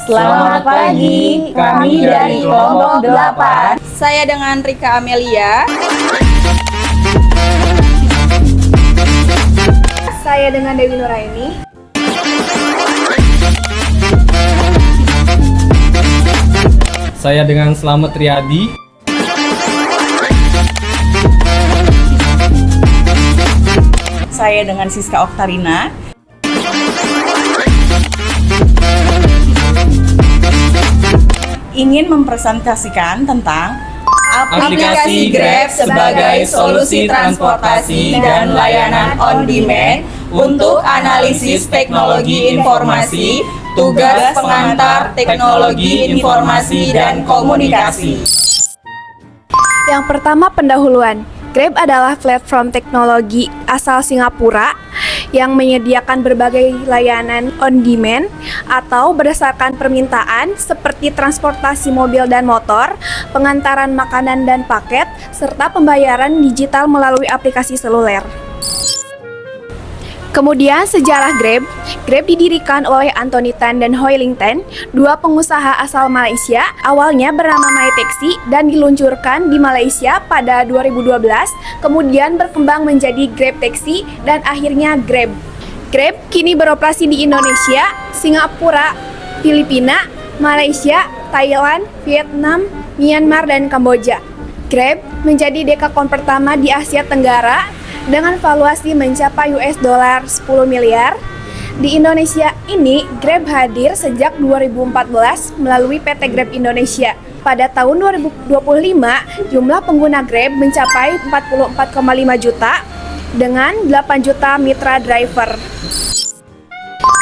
Selamat pagi, kami dari kelompok 8. Saya dengan Rika Amelia. Saya dengan Dewi Nuraini. Saya dengan Slamet Riyadi. Saya dengan Siska Oktarina. Ingin mempresentasikan tentang Aplikasi Grab sebagai solusi transportasi dan layanan on demand untuk analisis teknologi informasi, tugas pengantar teknologi informasi dan komunikasi. Yang pertama, pendahuluan. Grab adalah platform teknologi asal Singapura yang menyediakan berbagai layanan on demand atau berdasarkan permintaan seperti transportasi mobil dan motor, pengantaran makanan dan paket, serta pembayaran digital melalui aplikasi seluler. Kemudian sejarah Grab. Grab didirikan oleh Anthony Tan dan Hoi Ling Tan, dua pengusaha asal Malaysia, awalnya bernama MyTaxi dan diluncurkan di Malaysia pada 2012, kemudian berkembang menjadi Grab Taxi dan akhirnya Grab. Grab kini beroperasi di Indonesia, Singapura, Filipina, Malaysia, Thailand, Vietnam, Myanmar, dan Kamboja. Grab menjadi dekakon pertama di Asia Tenggara dengan valuasi mencapai $10 miliar. Di Indonesia ini, Grab hadir sejak 2014 melalui PT Grab Indonesia. Pada tahun 2025, jumlah pengguna Grab mencapai 44,5 juta dengan 8 juta mitra driver.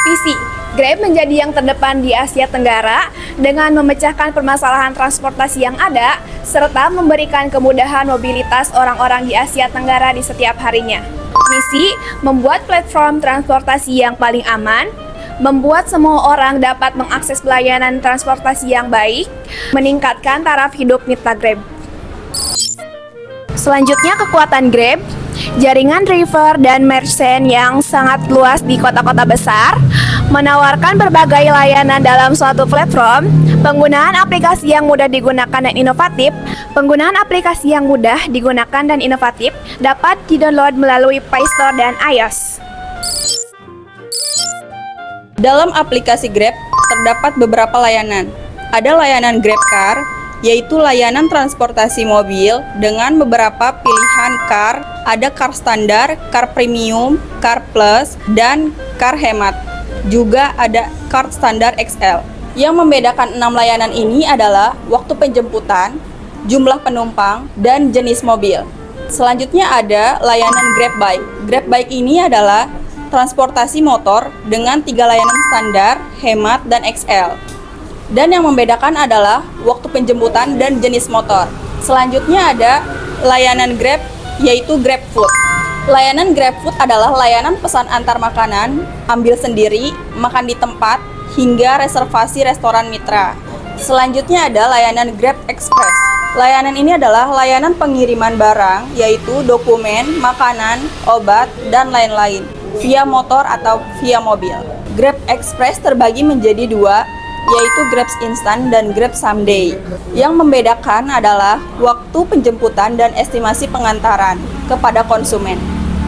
Visi Grab menjadi yang terdepan di Asia Tenggara dengan memecahkan permasalahan transportasi yang ada serta memberikan kemudahan mobilitas orang-orang di Asia Tenggara di setiap harinya. Misi membuat platform transportasi yang paling aman, membuat semua orang dapat mengakses pelayanan transportasi yang baik, meningkatkan taraf hidup mitra Grab. Selanjutnya, kekuatan Grab. Jaringan driver dan merchant yang sangat luas di kota-kota besar, menawarkan berbagai layanan dalam suatu platform, penggunaan aplikasi yang mudah digunakan dan inovatif. Penggunaan aplikasi yang mudah digunakan dan inovatif dapat di-download melalui Play Store dan iOS. Dalam aplikasi Grab terdapat beberapa layanan. Ada layanan GrabCar, yaitu layanan transportasi mobil dengan beberapa pilihan car. Ada car standar, car premium, car plus, dan car hemat. Juga ada car standar XL. Yang membedakan 6 layanan ini adalah waktu penjemputan, jumlah penumpang, dan jenis mobil. Selanjutnya ada layanan GrabBike. GrabBike ini adalah transportasi motor dengan 3 layanan standar, hemat, dan XL. Dan yang membedakan adalah waktu penjemputan dan jenis motor. Selanjutnya ada layanan Grab, yaitu GrabFood. Layanan GrabFood adalah layanan pesan antar makanan, ambil sendiri, makan di tempat, hingga reservasi restoran mitra. Selanjutnya ada layanan Grab Express. Layanan ini adalah layanan pengiriman barang, yaitu dokumen, makanan, obat, dan lain-lain, via motor atau via mobil. Grab Express terbagi menjadi 2, yaitu Grab Instant dan Grab Someday. Yang membedakan adalah waktu penjemputan dan estimasi pengantaran kepada konsumen.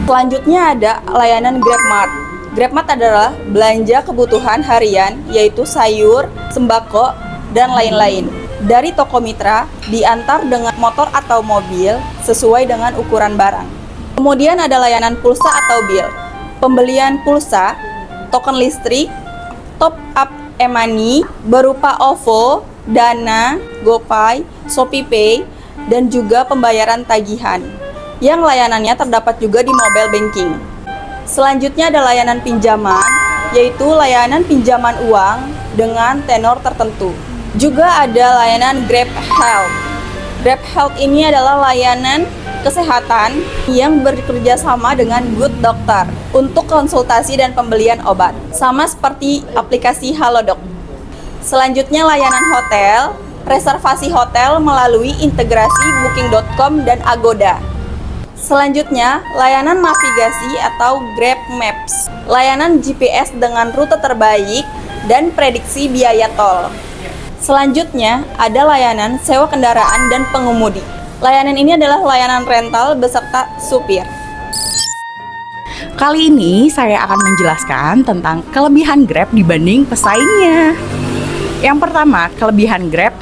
Selanjutnya ada layanan GrabMart. GrabMart adalah belanja kebutuhan harian, yaitu sayur, sembako, dan lain-lain. Dari toko mitra, diantar dengan motor atau mobil sesuai dengan ukuran barang. Kemudian ada layanan pulsa atau bill. Pembelian pulsa, token listrik, top up e-money berupa OVO, Dana, GoPay, ShopeePay, dan juga pembayaran tagihan, yang layanannya terdapat juga di mobile banking. Selanjutnya ada layanan pinjaman, yaitu layanan pinjaman uang dengan tenor tertentu. Juga ada layanan Grab Health. Grab Health ini adalah layanan kesehatan yang bekerja sama dengan Good Doctor untuk konsultasi dan pembelian obat, sama seperti aplikasi Halodoc. Selanjutnya layanan hotel, reservasi hotel melalui integrasi Booking.com dan Agoda. Selanjutnya, layanan navigasi atau Grab Maps, layanan GPS dengan rute terbaik dan prediksi biaya tol. Selanjutnya, ada layanan sewa kendaraan dan pengemudi. Layanan ini adalah layanan rental beserta supir. Kali ini saya akan menjelaskan tentang kelebihan Grab dibanding pesaingnya. Yang pertama, kelebihan Grab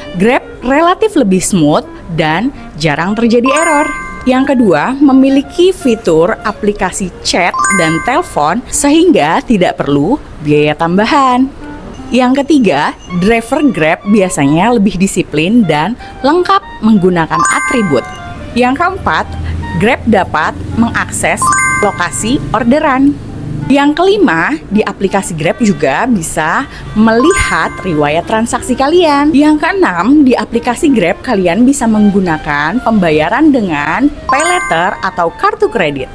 relatif lebih smooth dan jarang terjadi error. Yang kedua, memiliki fitur aplikasi chat dan telepon sehingga tidak perlu biaya tambahan. Yang ketiga, driver Grab biasanya lebih disiplin dan lengkap menggunakan atribut. Yang keempat, Grab dapat mengakses lokasi orderan. Yang kelima, di aplikasi Grab juga bisa melihat riwayat transaksi kalian. Yang keenam, di aplikasi Grab kalian bisa menggunakan pembayaran dengan pay letter atau kartu kredit.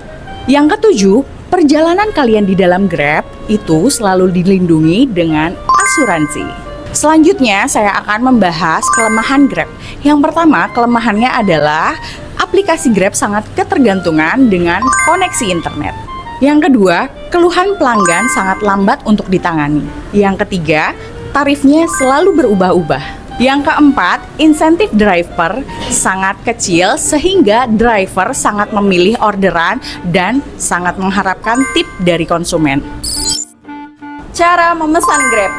Yang ketujuh, perjalanan kalian di dalam Grab itu selalu dilindungi dengan asuransi. Selanjutnya, saya akan membahas kelemahan Grab. Yang pertama, kelemahannya adalah aplikasi Grab sangat ketergantungan dengan koneksi internet. Yang kedua, keluhan pelanggan sangat lambat untuk ditangani. Yang ketiga, tarifnya selalu berubah-ubah. Yang keempat, insentif driver sangat kecil sehingga driver sangat memilih orderan dan sangat mengharapkan tip dari konsumen. Cara memesan Grab.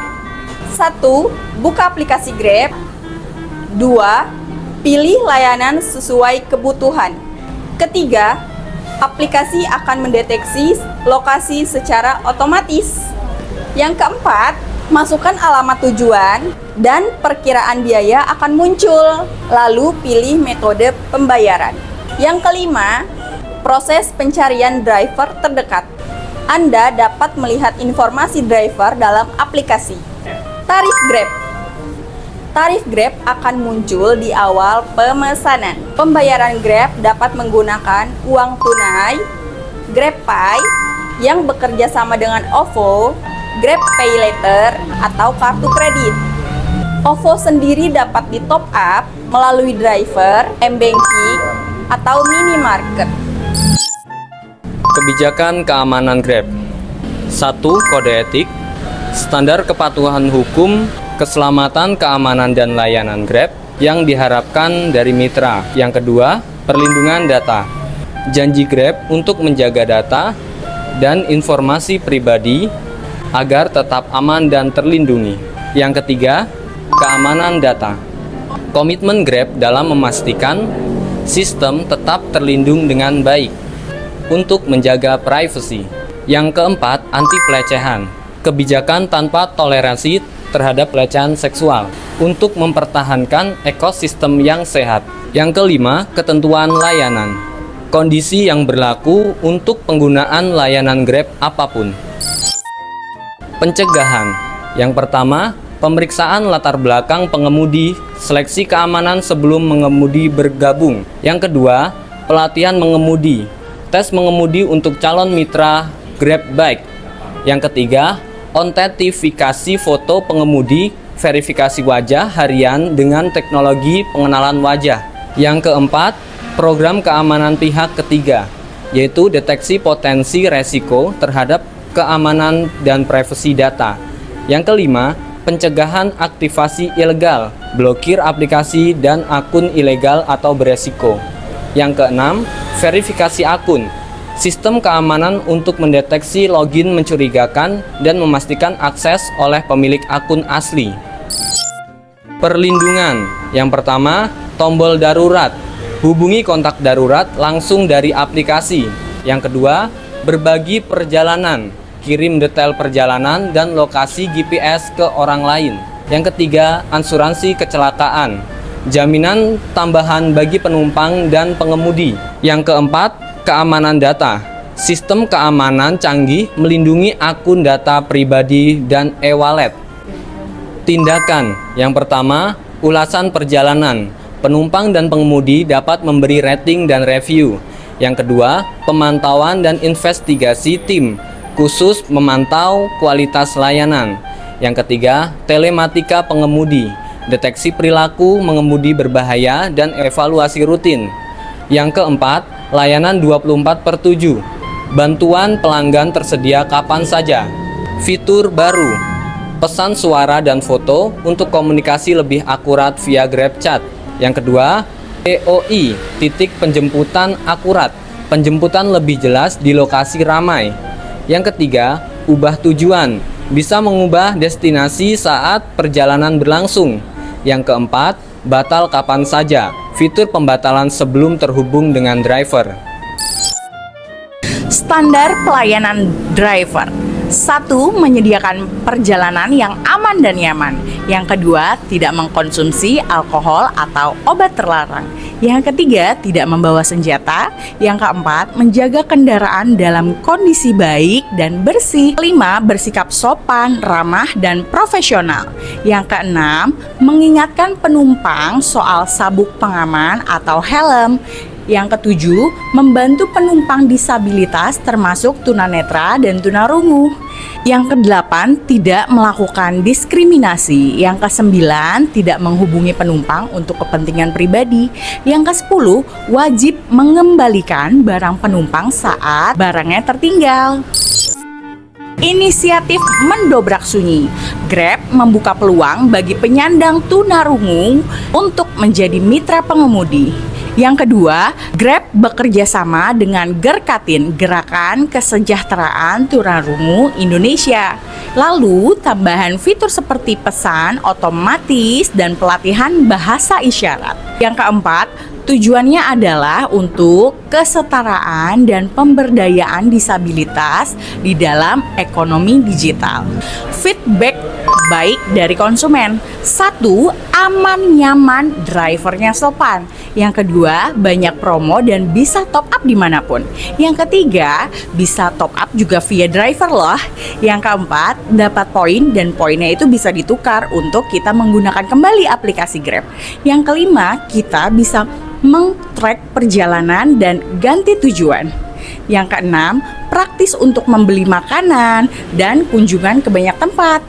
1. Buka aplikasi Grab. 2. Pilih layanan sesuai kebutuhan. Ketiga, aplikasi akan mendeteksi lokasi secara otomatis. Yang keempat, masukkan alamat tujuan dan perkiraan biaya akan muncul. Lalu pilih metode pembayaran. Yang kelima, proses pencarian driver terdekat. Anda dapat melihat informasi driver dalam aplikasi. Tarif Grab. Tarif Grab akan muncul di awal pemesanan. Pembayaran Grab dapat menggunakan uang tunai, GrabPay yang bekerja sama dengan OVO, Grab Pay Later, atau kartu kredit. OVO sendiri dapat di top up melalui driver, m-banking, atau minimarket. Kebijakan keamanan Grab. 1. Kode etik, standar kepatuhan hukum, keselamatan, keamanan, dan layanan Grab yang diharapkan dari mitra. Yang kedua, perlindungan data. Janji Grab untuk menjaga data dan informasi pribadi agar tetap aman dan terlindungi. Yang ketiga, keamanan data. Komitmen Grab dalam memastikan sistem tetap terlindung dengan baik untuk menjaga privasi. Yang keempat, anti pelecehan. Kebijakan tanpa toleransi terhadap pelecehan seksual untuk mempertahankan ekosistem yang sehat. Yang kelima, ketentuan layanan. Kondisi yang berlaku untuk penggunaan layanan Grab apapun. Pencegahan. Yang pertama, pemeriksaan latar belakang pengemudi, seleksi keamanan sebelum mengemudi bergabung. Yang kedua, pelatihan mengemudi, tes mengemudi untuk calon mitra Grab Bike. Yang ketiga, ontentifikasi foto pengemudi, verifikasi wajah harian dengan teknologi pengenalan wajah. Yang keempat, program keamanan pihak ketiga, yaitu deteksi potensi resiko terhadap keamanan dan privasi data. Yang kelima, pencegahan aktivasi ilegal, blokir aplikasi dan akun ilegal atau beresiko. Yang keenam, verifikasi akun, sistem keamanan untuk mendeteksi login mencurigakan dan memastikan akses oleh pemilik akun asli. Perlindungan. Yang pertama, tombol darurat. Hubungi kontak darurat langsung dari aplikasi. Yang kedua, berbagi perjalanan. Kirim detail perjalanan dan lokasi GPS ke orang lain. Yang ketiga, asuransi kecelakaan. Jaminan tambahan bagi penumpang dan pengemudi. Yang keempat, keamanan data. Sistem keamanan canggih melindungi akun data pribadi dan e-wallet. Tindakan. Yang pertama, ulasan perjalanan. Penumpang dan pengemudi dapat memberi rating dan review. Yang kedua, pemantauan dan investigasi tim, khusus memantau kualitas layanan. Yang ketiga, telematika pengemudi, deteksi perilaku mengemudi berbahaya dan evaluasi rutin. Yang keempat, layanan 24/7. Bantuan pelanggan tersedia kapan saja. Fitur baru, pesan suara dan foto untuk komunikasi lebih akurat via GrabChat. Yang kedua, POI, titik penjemputan akurat, penjemputan lebih jelas di lokasi ramai. Yang ketiga, ubah tujuan, bisa mengubah destinasi saat perjalanan berlangsung. Yang keempat, batal kapan saja, fitur pembatalan sebelum terhubung dengan driver. Standar pelayanan driver. 1. Menyediakan perjalanan yang aman dan nyaman. Yang kedua, tidak mengkonsumsi alkohol atau obat terlarang. Yang ketiga, tidak membawa senjata. Yang keempat, menjaga kendaraan dalam kondisi baik dan bersih. Kelima, bersikap sopan, ramah, dan profesional. Yang keenam, mengingatkan penumpang soal sabuk pengaman atau helm. Yang ketujuh, membantu penumpang disabilitas termasuk tunanetra dan tunarungu. Yang kedelapan, tidak melakukan diskriminasi. Yang kesembilan, tidak menghubungi penumpang untuk kepentingan pribadi. Yang kesepuluh, wajib mengembalikan barang penumpang saat barangnya tertinggal. Inisiatif mendobrak sunyi. Grab membuka peluang bagi penyandang tunarungu untuk menjadi mitra pengemudi. Yang kedua, Grab bekerja sama dengan Gerkatin, Gerakan Kesejahteraan Tunarungu Indonesia. Lalu, tambahan fitur seperti pesan otomatis dan pelatihan bahasa isyarat. Yang keempat, tujuannya adalah untuk kesetaraan dan pemberdayaan disabilitas di dalam ekonomi digital. Feedback baik dari konsumen. 1. Aman, nyaman, drivernya sopan. Yang kedua, banyak promo dan bisa top up dimanapun. Yang ketiga, bisa top up juga via driver loh. Yang keempat, dapat poin dan poinnya itu bisa ditukar untuk kita menggunakan kembali aplikasi Grab. Yang kelima, kita bisa meng-track perjalanan dan ganti tujuan. Yang keenam, praktis untuk membeli makanan dan kunjungan ke banyak tempat.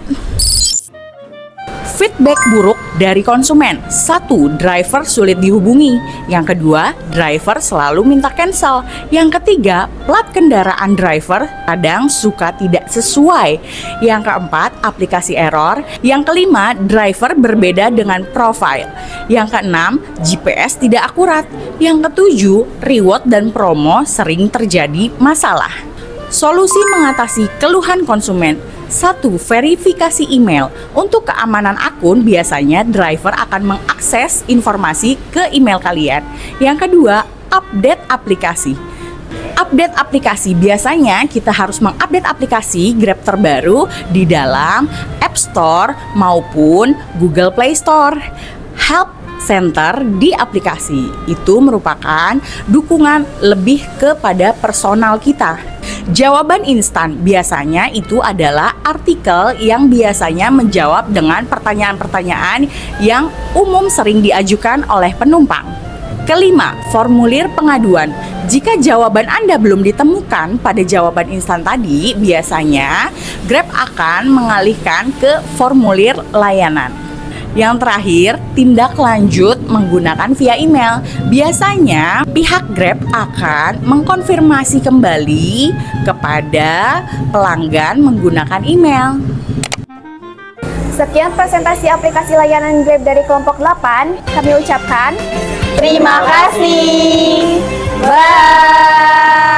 Feedback buruk dari konsumen. 1. Driver sulit dihubungi. Yang kedua, driver selalu minta cancel. Yang ketiga, plat kendaraan driver kadang suka tidak sesuai. Yang keempat, aplikasi error. Yang kelima, driver berbeda dengan profile. Yang keenam, GPS tidak akurat. Yang ketujuh, reward dan promo sering terjadi masalah. Solusi mengatasi keluhan konsumen. 1. Verifikasi email. Untuk keamanan akun, biasanya driver akan mengakses informasi ke email kalian. Yang kedua, update aplikasi. Update aplikasi, biasanya kita harus mengupdate aplikasi Grab terbaru di dalam App Store maupun Google Play Store. Help Center di aplikasi itu merupakan dukungan lebih kepada personal kita. Jawaban instan biasanya itu adalah artikel yang biasanya menjawab dengan pertanyaan-pertanyaan yang umum sering diajukan oleh penumpang. Kelima, formulir pengaduan. Jika jawaban Anda belum ditemukan pada jawaban instan tadi, biasanya Grab akan mengalihkan ke formulir layanan. Yang terakhir, tindak lanjut menggunakan via email. Biasanya pihak Grab akan mengkonfirmasi kembali kepada pelanggan menggunakan email. Sekian presentasi aplikasi layanan Grab dari kelompok 8. Kami ucapkan Terima kasih. Bye.